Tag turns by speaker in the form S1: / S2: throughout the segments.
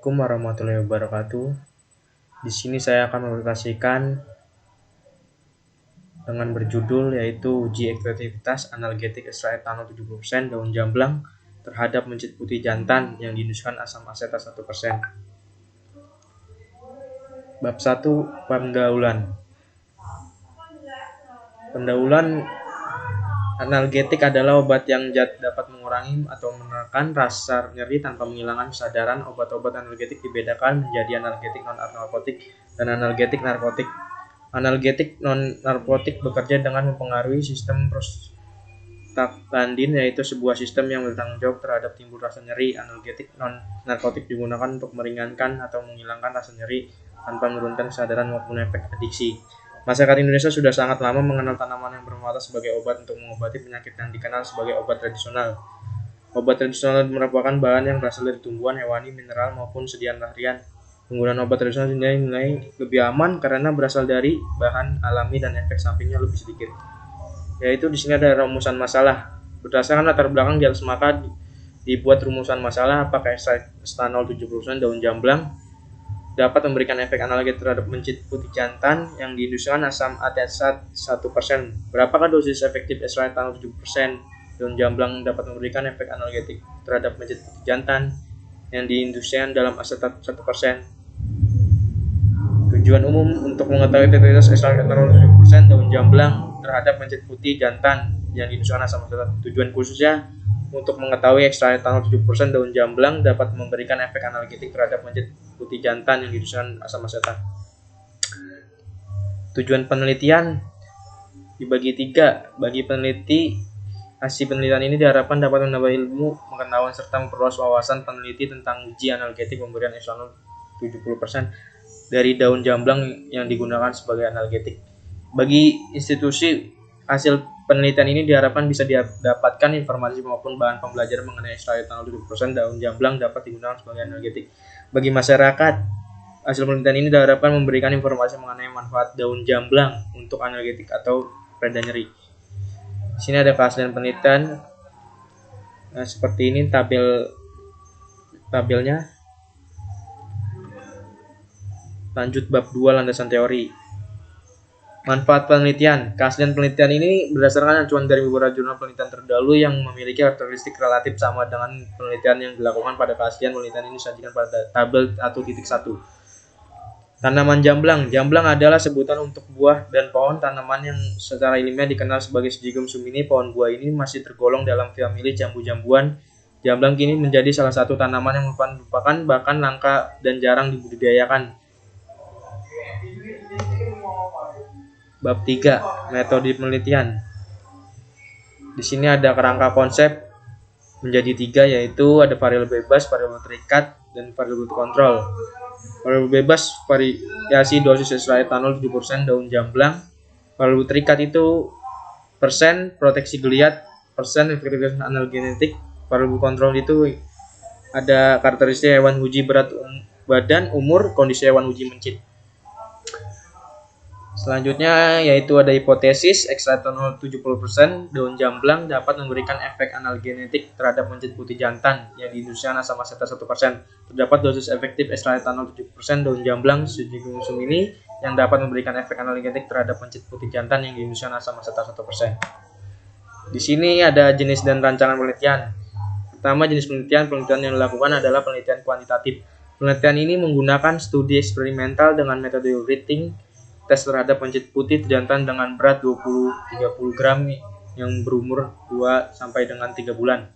S1: Assalamualaikum warahmatullahi wabarakatuh. Di sini saya akan mempresentasikan dengan berjudul yaitu uji efektivitas analgetik ekstraetanol 70% daun jamblang terhadap mencit putih jantan yang diinduskan asam asetat 1%. Bab 1 pendahuluan. Pendahuluan analgetik adalah obat yang dapat mengurangi atau menekan rasa nyeri tanpa menghilangkan kesadaran. Obat-obat analgetik dibedakan menjadi analgetik non-narkotik dan analgetik narkotik. Analgetik non-narkotik bekerja dengan mempengaruhi sistem prostaglandin, yaitu sebuah sistem yang bertanggung jawab terhadap timbul rasa nyeri. Analgetik non-narkotik digunakan untuk meringankan atau menghilangkan rasa nyeri tanpa menurunkan kesadaran maupun efek adiksi. Masyarakat Indonesia sudah sangat lama mengenal tanaman yang bermanfaat sebagai obat untuk mengobati penyakit yang dikenal sebagai obat tradisional. Obat tradisional merupakan bahan yang berasal dari tumbuhan, hewani, mineral, maupun sediaan harian. Penggunaan obat tradisional dinilai lebih aman karena berasal dari bahan alami dan efek sampingnya lebih sedikit. Yaitu di sini ada rumusan masalah. Berdasarkan latar belakang di atas maka dibuat rumusan masalah apakah ekstraetanol 70% daun jamblang dapat memberikan efek analgetik terhadap mencit putih jantan yang diinduskan asam asetat 1%. Berapakah dosis efektif ekstraetanol 70% daun jamblang dapat memberikan efek analgetik terhadap mencit putih jantan yang diinduskan dalam asetat 1%. Tujuan umum untuk mengetahui efektivitas ekstraetanol 70% daun jamblang terhadap mencit putih jantan yang diinduskan asam asetat. Tujuan khususnya untuk mengetahui ekstraetanol 70% daun jamblang dapat memberikan efek analgetik terhadap mencit putih jantan yang diinduskan asam asetat. Tujuan penelitian dibagi 3. Bagi peneliti, hasil penelitian ini diharapkan dapat menambah ilmu pengetahuan serta memperluas wawasan peneliti tentang uji analgetik pemberian ekstraetanol 70% dari daun jamblang yang digunakan sebagai analgetik. Bagi institusi, hasil penelitian ini diharapkan bisa didapatkan informasi maupun bahan pembelajaran mengenai ekstraetanol 70% daun jamblang dapat digunakan sebagai analgetik. Bagi masyarakat, hasil penelitian ini diharapkan memberikan informasi mengenai manfaat daun jamblang untuk analgetik atau pereda nyeri. Di sini ada keaslian penelitian. Seperti ini tabelnya. Lanjut bab 2 landasan teori. Manfaat penelitian. Keaslian penelitian ini berdasarkan acuan dari beberapa jurnal penelitian terdahulu yang memiliki karakteristik relatif sama dengan penelitian yang dilakukan pada keaslian penelitian ini disajikan pada tabel atau titik 1. Tanaman jamblang. Jamblang adalah sebutan untuk buah dan pohon tanaman yang secara ilmiah dikenal sebagai Syzygium sumini. Pohon buah ini masih tergolong dalam famili jambu-jambuan. Jamblang kini menjadi salah satu tanaman yang merupakan bahkan langka dan jarang dibudidayakan. Bab 3. Metode penelitian. Di sini ada kerangka konsep menjadi 3, yaitu ada variabel bebas, variabel terikat, dan variabel kontrol. Variabel bebas variasi dosis ekstraetanol 70% daun jamblang. Variabel terikat itu persen proteksi geliat, persen efektivitas analgetik. Variabel kontrol itu ada karakteristik hewan uji, berat badan, umur, kondisi hewan uji mencit. Selanjutnya yaitu ada hipotesis ekstraetanol 70% daun jamblang dapat memberikan efek analgetik terhadap mencit putih jantan yang diinduskan asam asetat 1%. Terdapat dosis efektif ekstraetanol 70% daun jamblang Syzygium sumini yang dapat memberikan efek analgetik terhadap mencit putih jantan yang diinduskan asam asetat 1%. Di sini ada jenis dan rancangan penelitian. Pertama, jenis penelitian yang dilakukan adalah penelitian kuantitatif. Penelitian ini menggunakan studi eksperimental dengan metode rating tes terhadap mencit putih jantan dengan berat 20-30 gram yang berumur 2 sampai dengan 3 bulan.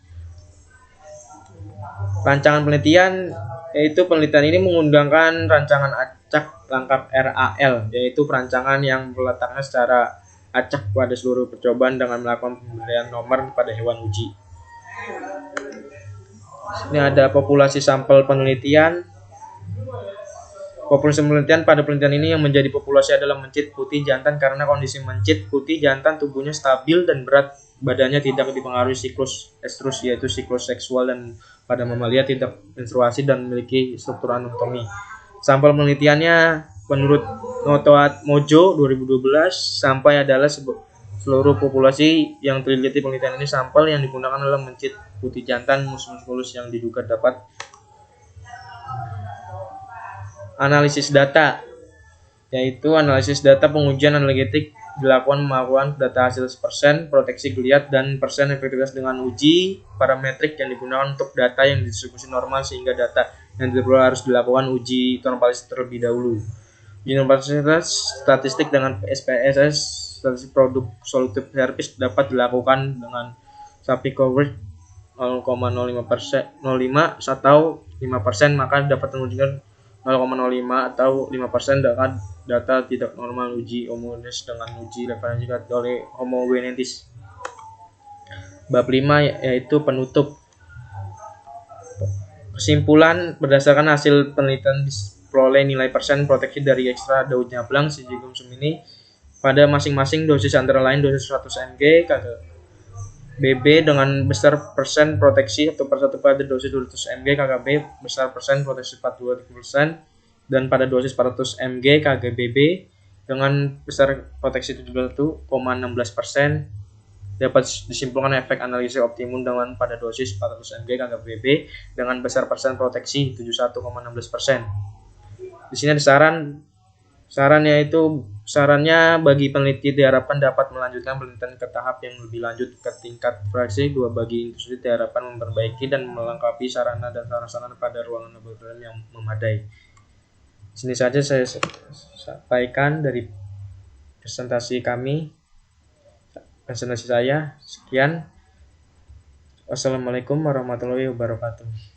S1: Rancangan penelitian yaitu penelitian ini menggunakan rancangan acak lengkap RAL, yaitu perancangan yang meletakkan secara acak pada seluruh percobaan dengan melakukan pemberian nomor pada hewan uji. Ini ada populasi sampel penelitian. Populasi penelitian pada penelitian ini yang menjadi populasi adalah mencit putih jantan karena kondisi mencit putih jantan tubuhnya stabil dan berat badannya tidak dipengaruhi siklus estrus, yaitu siklus seksual, dan pada mamalia tidak menstruasi dan memiliki struktur anatomi. Sampel penelitiannya menurut Noto Mojo 2012 sampai adalah seluruh populasi yang teliti penelitian ini sampel yang digunakan adalah mencit putih jantan musculus yang diduga dapat Analisis data, yaitu analisis data pengujian analgetik dilakukan melakukan data hasil persen proteksi geliat dan persen efektivitas dengan uji parametrik yang digunakan untuk data yang didistribusi normal, sehingga data yang tidak perlu harus dilakukan uji normalisasi terlebih dahulu. Uji normalisasi statistik dengan SPSS, statistik produk solutif herpes, dapat dilakukan dengan SAPI coverage 0,05% 05 atau 5%, maka dapat menunjukkan 0,05 atau 5% dengan data tidak normal uji homogeneous dengan uji referensi oleh homogenetis. Bab 5 yaitu penutup. Kesimpulan, berdasarkan hasil penelitian diperoleh nilai persen proteksi dari ekstra daun jablang Syzygium sumini pada masing-masing dosis, antara lain dosis 100 mg KGBB dengan besar persen proteksi atau per 1 pada dosis 200 mg KGB besar persen proteksi 42%, dan pada dosis 400 mg KGBB dengan besar proteksi 71,16%. Dapat disimpulkan efek analisis optimum dengan pada dosis 400 mg KGBB dengan besar persen proteksi 71,16%. Di sini ada sarannya bagi peneliti diharapkan dapat melanjutkan penelitian ke tahap yang lebih lanjut ke tingkat fraksi 2. Bagi industri diharapkan memperbaiki dan melengkapi sarana dan prasarana pada ruangan laboratorium yang memadai. Sini saja saya sampaikan dari presentasi saya. Sekian. Wassalamualaikum warahmatullahi wabarakatuh.